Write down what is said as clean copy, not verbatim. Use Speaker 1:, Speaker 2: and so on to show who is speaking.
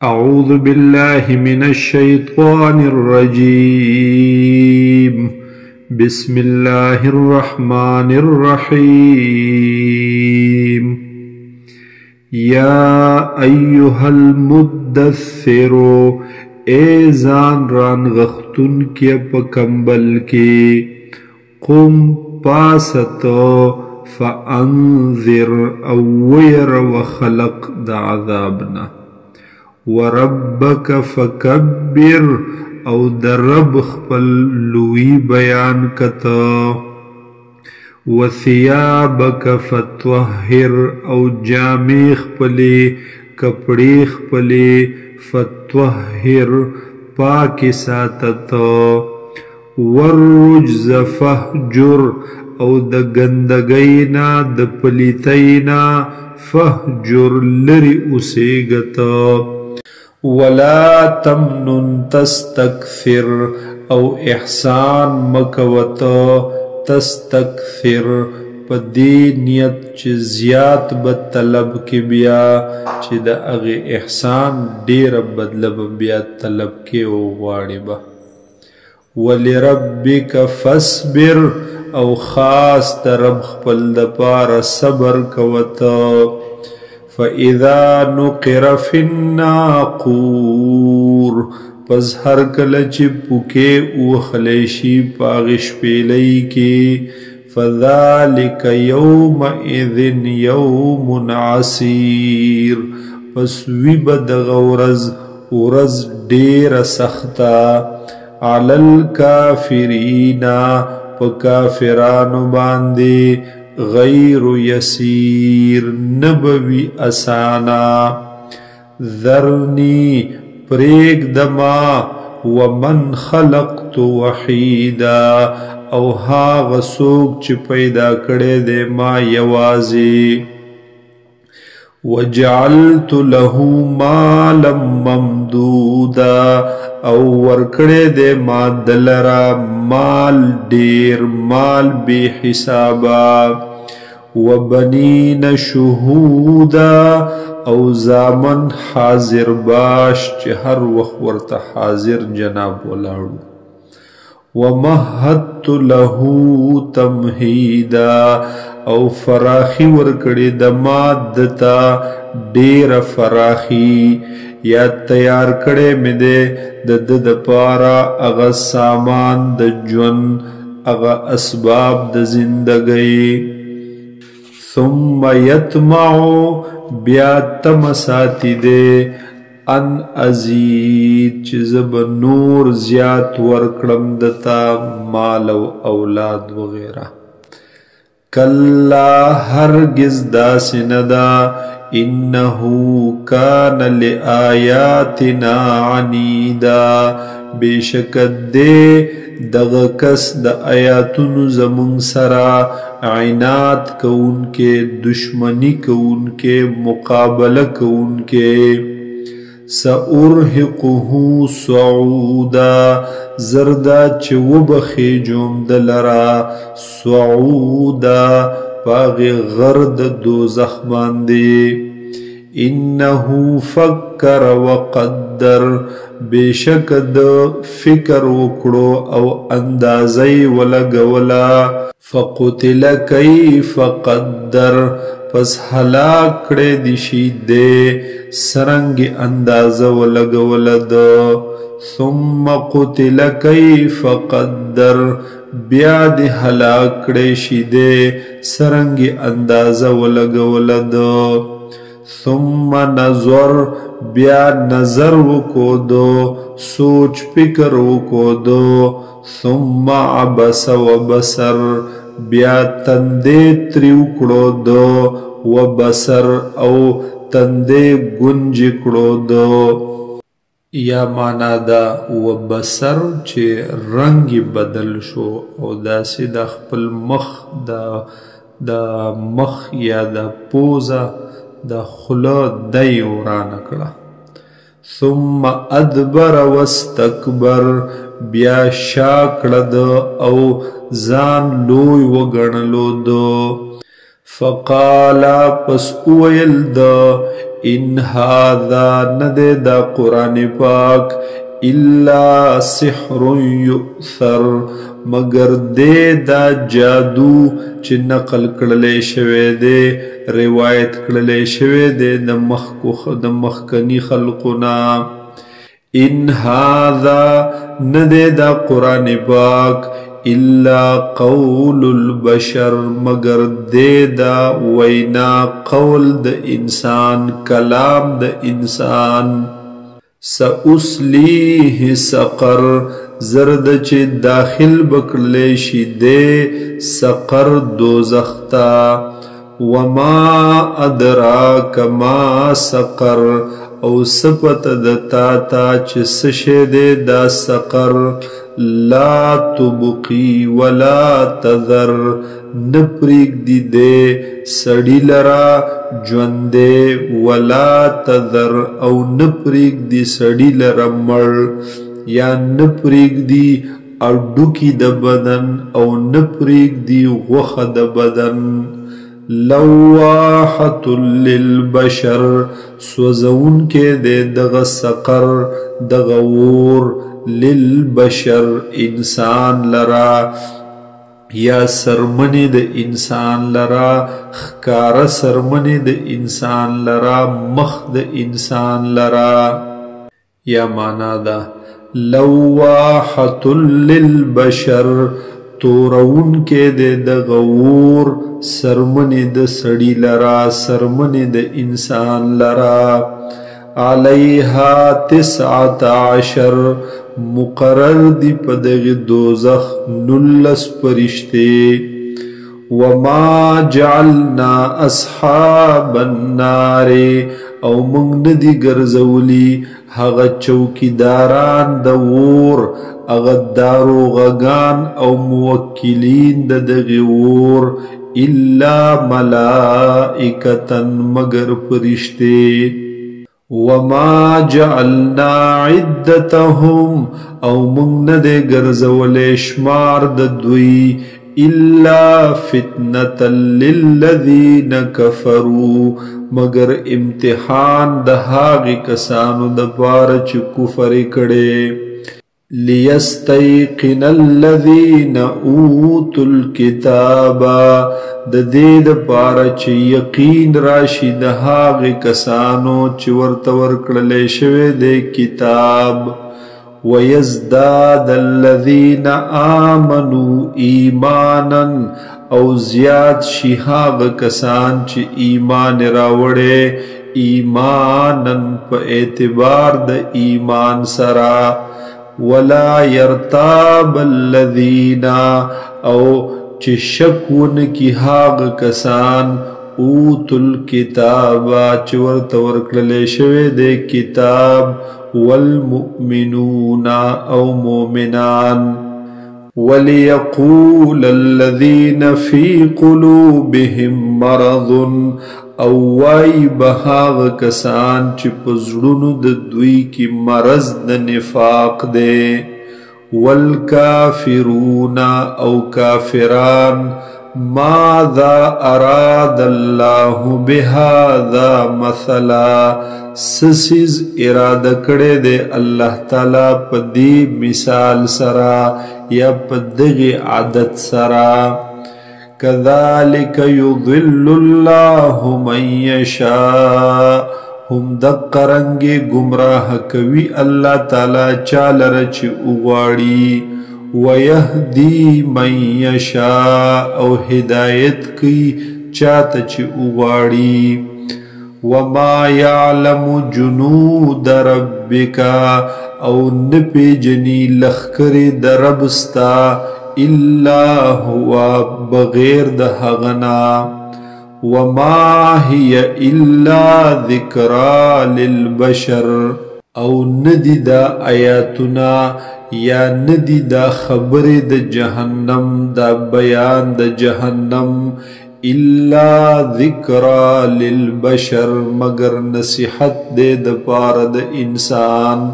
Speaker 1: أعوذ بالله من الشيطان الرجيم بسم الله الرحمن الرحيم يا أيها المدثر إيزان ران غختن كي پکمبل كي قم پاستو فأنذر أو وير وخلق دا عذابنا وربك فكبر او در رب خپل لوی بیان کتا وثيابك فطهر او جامع خپلی کپڑی خپلی فطهر پاک ساتتا والرجز فهجر او د گندگینا د پلیتینا فهجر لری اسیگتا ولا تمنن تستكثر او احسان مکوتا تستكثر پدی نیت چی زیاد بطلب کی بیا چی دا اغی احسان دیر بدلب بیا طلب کی او غاڑی با ولربک فاصبر او خاص ترب خپل د پار صبر کوتا فَإِذَا نُقِرَ فِي النَّاقُورِ پس ہر کلچ پوکے اوخلیشی پاغش پیلی کی فَذَلِكَ يَوْمَئِذٍ يَوْمٌ عَسِيرٌ پس ویبد غورز ورز دیر سختا عَلَى الْكَافِرِينَ پا کافرانو باندے غیر یسیر نبوی اسانا ذرنی پریگ دما ومن خلقت وحیدا او هاغ سوک چی پیدا کڑے دے ما یوازی وجعلت له مالا ممدودا او ورکڑے دے ما دلرا مال دیر مال بی حسابا وبنین شہودا او زامن حاضر باش چی ہر وقت ورطا حاضر جناب ولاړو ومهدت له تمهیدا او فراخی ورکڑی دماد دتا دیر فراخی یا تیار کڑے میں دے د پارا اغا سامان د جون اغا اسباب د زندگی ثم یتمعو بیا تمساتی دے ان ازید چیزب نور زیاد ورکڑم دتا مال و اولاد وغیرہ کلا ہرگز داس ندا انہو کان لآیاتنا عنیدا بے شکت دے دغکس دا آیاتن زمن سرا عناد کون کے دشمنی کون کے مقابلہ کون کے سأرهقه صعودا زردا چو بخیجم دلرا صعودا پاغی غرد دوزخ باندے انہو فکر وقدر بیشک د فکر وکڑو او اندازی ولگولا فقتل کیف قدر پس ہلاک کڑے دیشی دے سرنگ انداز ولگولد ثم قتل کیف قدر بیاد ہلاک کڑے شی دے سرنگ انداز ولگولد ثم نظر بیا نظر وکو دو سوچ فکر وکو دو ثم عبس وبصر بیا تندے تریو کڑو دو وبصر او تندے گنج کڑو دو یا مانا دا وبصر چه رنگ بدل شو او دا سی دا خپل مخ دا مخ یا دا پوزا دا خلا دی وران کڑا ثم ادبر واستکبر بیا شاکڑد او زان لوی وگنلو دو فقالا پس اویل دا ان هذا ندے دا قرآن پاک الا سحر یؤثر مگر دے دا جادو چی نقل کړلې شوی دے روایت کړلې شوی دے د مخکنی خلقنا ان هذا ندے دا قرآن پاک الا قول البشر مگر دے دا وینا قول د انسان کلام د انسان سأسلیه سقر زرد چه داخل بکرلی شی دے سقر دوزختا وما ادراک ما سقر او سپت دتا تا چه سشه دے دا سقر لا تبقی ولا تذر نپریگ دی دے سڑی لرا جوندے ولا تذر او نپریگ دی سڑی لرا مر یا نپریگ دی اڈوکی د بدن او نپریگ دی غوخ د بدن لواحت للبشر سوزون کے دے دغ سقر دغور للبشر انسان لرا یا سرمنی د انسان لرا خکار سرمنی د انسان لرا مخ د انسان لرا یا مانا دا لواحت للبشر تورون کے دے د غور سرمنی د سڑی لرا سرمنی د انسان لرا علیہا 19 مقرر دی پدغ دوزخ نلس پرشتے وما جعلنا اصحاب النار او منگ ندی گرزولی حغ چوکیداران دا وور اغدارو غگان او موکلین دا دغور الا ملائکتا مگر پرشتے وما جعلنا عدتهم او منگ ندے گرزولے شمار ددوی الا فتنة للذین کفروا مگر امتحان دہاغی کسانو دپارچ کفر کڑے لیستیقن الذین اوتوا الکتاب د دې د پاره چې یقین راشي د هغه کسانو چې ورته ورکړل شوی د کتاب ويزداد الذين آمنوا ایمانا او زیاد شي هغه کسان چې ایمان راوړي ایمانا په اعتبار د ایمان سره ولا يرتاب الذين او چه شکون کی حاغ کسان اوتل کتابا چورت ورکلے شوے دے کتاب والمؤمنون او مومنان وَلِيَقُولَ الَّذِينَ فِي قُلُوبِهِمْ مَرَضٌ او وای بهاغ کسان چې پزړونو د دوی کی مرض د نفاق دے والکافرون او کافران ماذا اراد الله بهذا مثلا سسیز اراده کړي دے الله تعالی په دې مثال سرا یا په دغه عادت سرا كذلك يضل الله من يشاء هم دقرنگی گمراہ کوي الله تعالی چالر چی اغواړي ويهدي من يشاء او هدایت کی چاته چی اغواړي وما يعلم جنود ربك او نپی جنی لخکر دربستا الا هو بغیر د هغنا وما هي الا ذکرى للبشر او ندی دا آیاتنا یا ندی دا خبر د جہنم دا بیان د جہنم الا ذکرى للبشر مگر نصیحت دے د پار د انسان